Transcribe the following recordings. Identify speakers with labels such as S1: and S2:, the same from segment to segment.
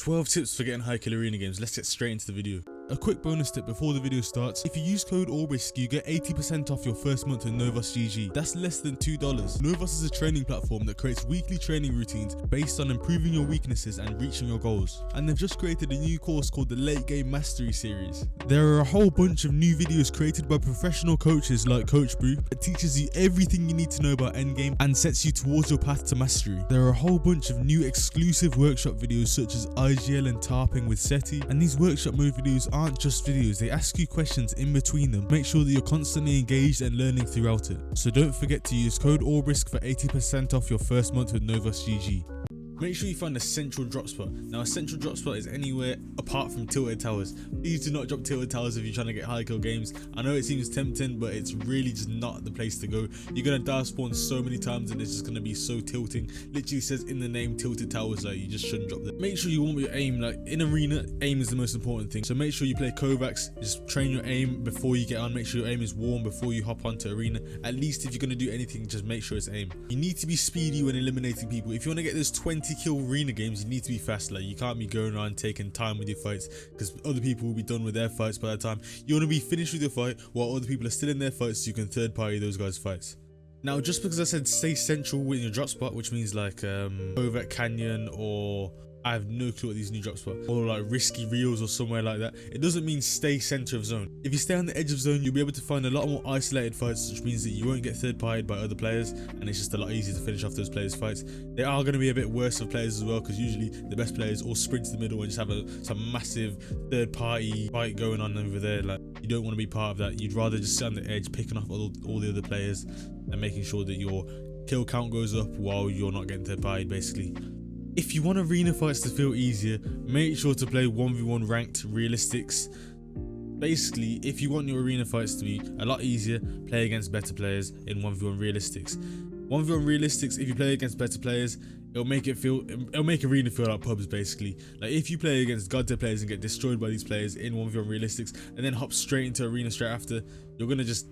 S1: 12 tips for getting high kill arena games. Let's get straight into the video. A quick bonus tip before the video starts: if you use code Aubrisk, you get 80% off your first month with Novos GG. That's less than $2. Novos is a training platform that creates weekly training routines based on improving your weaknesses and reaching your goals. And they've just created a new course called the Late Game Mastery Series. There are a whole bunch of new videos created by professional coaches like Coach Brew that teaches you everything you need to know about endgame and sets you towards your path to mastery. There are a whole bunch of new exclusive workshop videos such as IGL and tarping with SETI, and these workshop mode videos aren't just videos, they ask you questions in between them. Make sure that you're constantly engaged and learning throughout it. So don't forget to use code Aubrisk for 80% off your first month with Novos GG. Make sure you find a central drop spot. Now, a central drop spot is anywhere apart from tilted towers. Please do not drop tilted towers if you're trying to get high kill games. I know it seems tempting, but it's really just not the place to go. You're gonna dive spawn so many times and it's just gonna be so tilting. Literally says in the name tilted towers, like you just shouldn't drop them. Make sure you warm up your aim. Like in arena, aim is the most important thing. So make sure you play Kovacs. Just train your aim before you get on. Make sure your aim is warm before you hop onto arena. At least if you're gonna do anything, just make sure it's aim. You need to be speedy when eliminating people. If you want to get those 20 kill arena games, you need to be fast. Like you can't be going around taking time with your fights because other people will be done with their fights by the time you want to be finished with your fight, while other people are still in their fights, so you can third party those guys' fights. Now, just because I said stay central with your drop spot, which means like Kovac Canyon, or I have no clue what these new drop spots, or like Risky Reels or somewhere like that, it doesn't mean stay center of zone. If you stay on the edge of zone, you'll be able to find a lot more isolated fights, which means that you won't get third partied by other players, and it's just a lot easier to finish off those players' fights. They are going to be a bit worse for players as well, because usually the best players all sprint to the middle and just have some massive third party fight going on over there. Like you don't want to be part of that. You'd rather just sit on the edge, picking off all the other players and making sure that your kill count goes up while you're not getting third partied, basically. If you want arena fights to feel easier, make sure to play 1v1 ranked realistics. Basically, if you want your arena fights to be a lot easier, play against better players in 1v1 realistics. 1v1 realistics, if you play against better players, it'll make arena feel like pubs, basically. Like if you play against god tier players and get destroyed by these players in 1v1 realistics and then hop straight into arena straight after, you're gonna just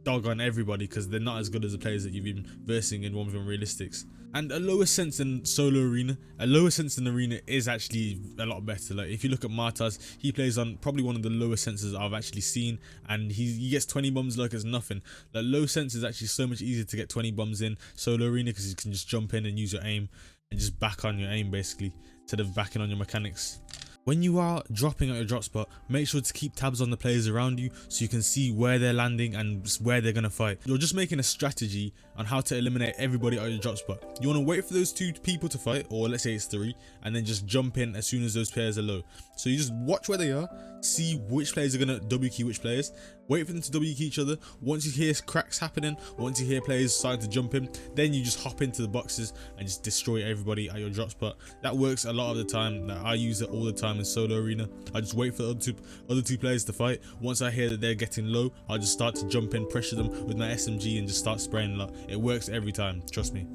S1: dog on everybody because they're not as good as the players that you've been versing in 1v1 realistics. And a lower sense than solo arena, a lower sense than arena is actually a lot better. Like if you look at Martaz, he plays on probably one of the lower senses I've actually seen, and he gets 20 bombs like it's nothing. Like low sense is actually so much easier to get 20 bombs in solo arena because you can just jump in and use your aim and just back on your aim, basically, instead of backing on your mechanics. When you are dropping at your drop spot, make sure to keep tabs on the players around you so you can see where they're landing and where they're going to fight. You're just making a strategy on how to eliminate everybody at your drop spot. You want to wait for those two people to fight, or let's say it's three, and then just jump in as soon as those players are low. So you just watch where they are, see which players are going to W key which players, wait for them to W key each other. Once you hear cracks happening, once you hear players starting to jump in, then you just hop into the boxes and just destroy everybody at your drop spot. That works a lot of the time. I use it all the time in solo arena. I just wait for the other two players to fight. Once I hear that they're getting low, I'll just start to jump in, pressure them with my SMG and just start spraying a lot. It works every time, trust me.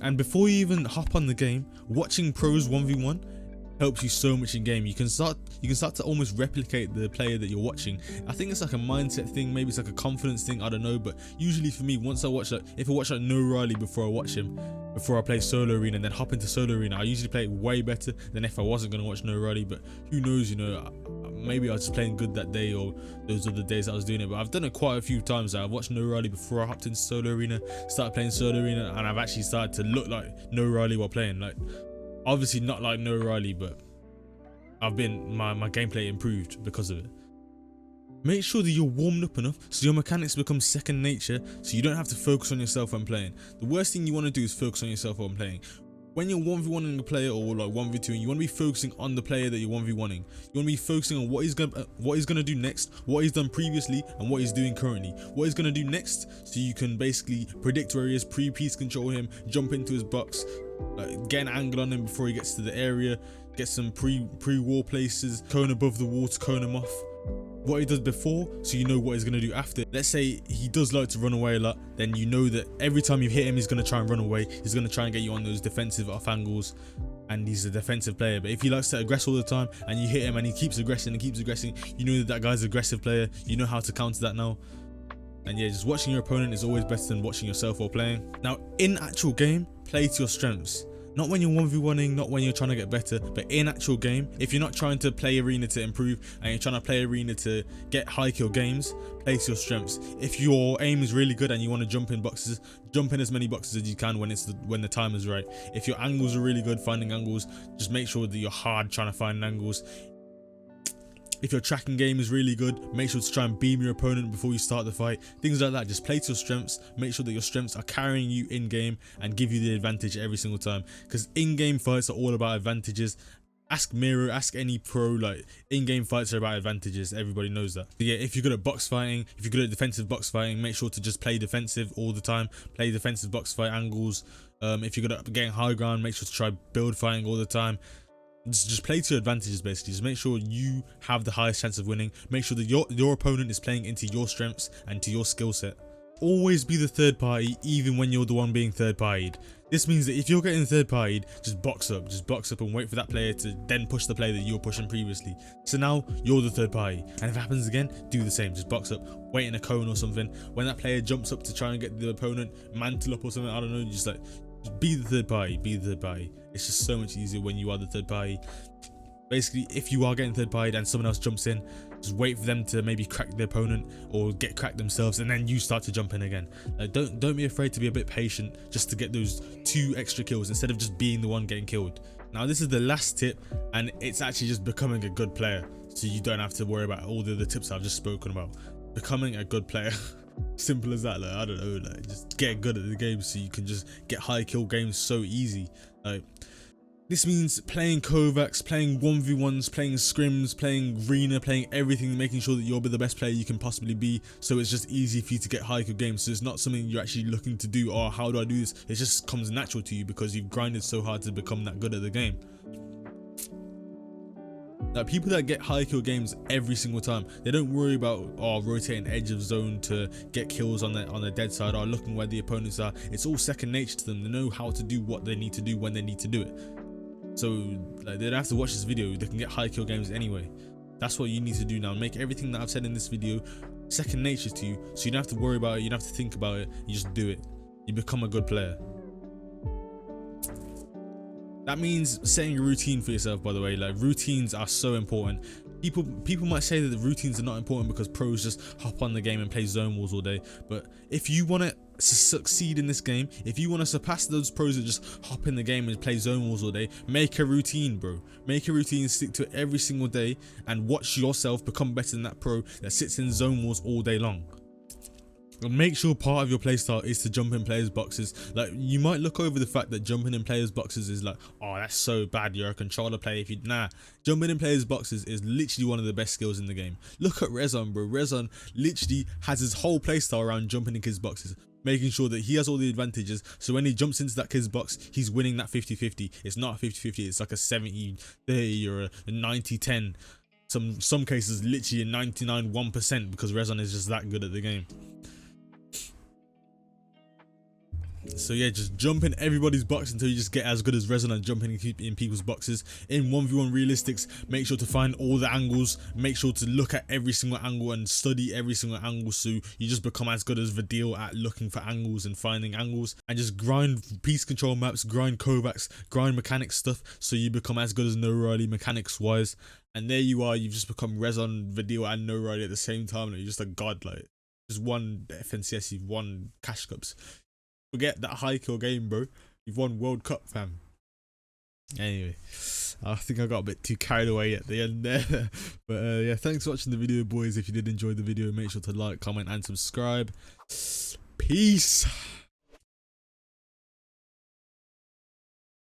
S1: And before you even hop on the game, watching pros 1v1 helps you so much in game. You can start to almost replicate the player that you're watching. I think it's like a mindset thing, maybe it's like a confidence thing, I don't know, but usually for me, once I watch like, if I watch like No Riley before I watch him, before I play solo arena and then hop into solo arena, I usually play it way better than if I wasn't going to watch No Riley. But who knows, you know, maybe I was just playing good that day, or those other days I was doing it. But I've done it quite a few times. I've watched No Riley before I hopped into solo arena, started playing solo arena, and I've actually started to look like No Riley while playing. Like obviously not like No Riley, but I've been my gameplay improved because of it. Make sure that you're warmed up enough so your mechanics become second nature, so you don't have to focus on yourself when playing. The worst thing you want to do is focus on yourself when playing. When you're 1v1ing a player, or like 1v2ing, you want to be focusing on the player that you're 1v1ing. You want to be focusing on what he's gonna do next, what he's done previously, and what he's doing currently. What he's gonna do next, so you can basically predict where he is, pre-piece control him, jump into his box, like get an angle on him before he gets to the area, get some pre-wall places, cone above the wall to cone him off. What he does before, so you know what he's going to do after. Let's say he does like to run away a lot, then you know that every time you hit him, he's going to try and run away. He's going to try and get you on those defensive off angles, and he's a defensive player. But if he likes to aggress all the time and you hit him and he keeps aggressing and keeps aggressing, you know that guy's an aggressive player. You know how to counter that now. And yeah, just watching your opponent is always better than watching yourself while playing. Now, in actual game, play to your strengths. Not when you're 1v1ing, not when you're trying to get better, but in actual game. If you're not trying to play arena to improve and you're trying to play arena to get high kill games, play to your strengths. If your aim is really good and you want to jump in boxes, jump in as many boxes as you can when the time is right. If your angles are really good, finding angles, just make sure that you're hard trying to find angles. If your tracking game is really good, make sure to try and beam your opponent before you start the fight. Things like that. Just play to your strengths. Make sure that your strengths are carrying you in game and give you the advantage every single time. Because in-game fights are all about advantages. Ask Miro, ask any pro, like in-game fights are about advantages. Everybody knows that. But yeah, if you're good at box fighting, if you're good at defensive box fighting, make sure to just play defensive all the time. Play defensive box fight angles. If you're good at getting high ground, make sure to try build fighting all the time. Just play to your advantages basically. Just make sure you have the highest chance of winning. Make sure that your opponent is playing into your strengths and to your skill set. Always be the third party even when you're the one being third partied. This means that if you're getting third partied, just box up and wait for that player to then push the player that you were pushing previously. So now you're the third party, and if it happens again, do the same. Just box up, wait in a cone or something. When that player jumps up to try and get the opponent, mantle up or something, I don't know, just be the third party, be the third party. It's just so much easier when you are the third party. Basically, if you are getting third partied and someone else jumps in, just wait for them to maybe crack the opponent or get cracked themselves, and then you start to jump in again. Don't be afraid to be a bit patient just to get those 2 extra kills instead of just being the one getting killed. Now this is the last tip, and it's actually just becoming a good player, so you don't have to worry about all the other tips I've just spoken about. Becoming a good player. Simple as that. Like, I don't know, like, just get good at the game so you can just get high kill games so easy. Like, this means playing Kovacs, playing 1v1s, playing scrims, playing arena, playing everything, making sure that you'll be the best player you can possibly be, so it's just easy for you to get high kill games. So it's not something you're actually looking to do, or how do I do this? It just comes natural to you because you've grinded so hard to become that good at the game. Now, people that get high kill games every single time, they don't worry about rotating edge of zone to get kills on the dead side, or looking where the opponents are. It's all second nature to them. They know how to do what they need to do when they need to do it. So like, they don't have to watch this video. They can get high kill games anyway. That's what you need to do now. Make everything that I've said in this video second nature to you, so you don't have to worry about it. You don't have to think about it. You just do it. You become a good player. That means setting a routine for yourself, by the way. Like, routines are so important. People might say that the routines are not important because pros just hop on the game and play zone wars all day. But if you want to succeed in this game, if you want to surpass those pros that just hop in the game and play zone wars all day, make a routine, bro. Make a routine, stick to it every single day, and watch yourself become better than that pro that sits in zone wars all day long. And make sure part of your playstyle is to jump in players' boxes. Like, you might look over the fact that jumping in players' boxes is like, oh, that's so bad, you're a controller player. If you jumping in players' boxes is literally one of the best skills in the game. Look at Rezon, bro. Rezon literally has his whole playstyle around jumping in kids' boxes, making sure that he has all the advantages, so when he jumps into that kid's box, he's winning that 50-50. It's not a 50-50, it's like a 70-30 or a 90-10. Some cases literally a 99-1%, because Rezon is just that good at the game. So yeah, just jump in everybody's box until you just get as good as Rezon and jumping in people's boxes. In 1v1 realistics, make sure to find all the angles, make sure to look at every single angle and study every single angle, so you just become as good as Vidil at looking for angles and finding angles. And just grind piece control maps, grind Kovacs, grind mechanics stuff, so you become as good as No Riley mechanics wise. And there you are, you've just become Rezon, Vidil and No Riley at the same time. Like, you're just a god. Like, just won FNCS, you've won cash cups. Forget that high kill game, bro. You've won World Cup, fam. Anyway, I think I got a bit too carried away at the end there. But yeah, thanks for watching the video, boys. If you did enjoy the video, make sure to like, comment and subscribe. Peace.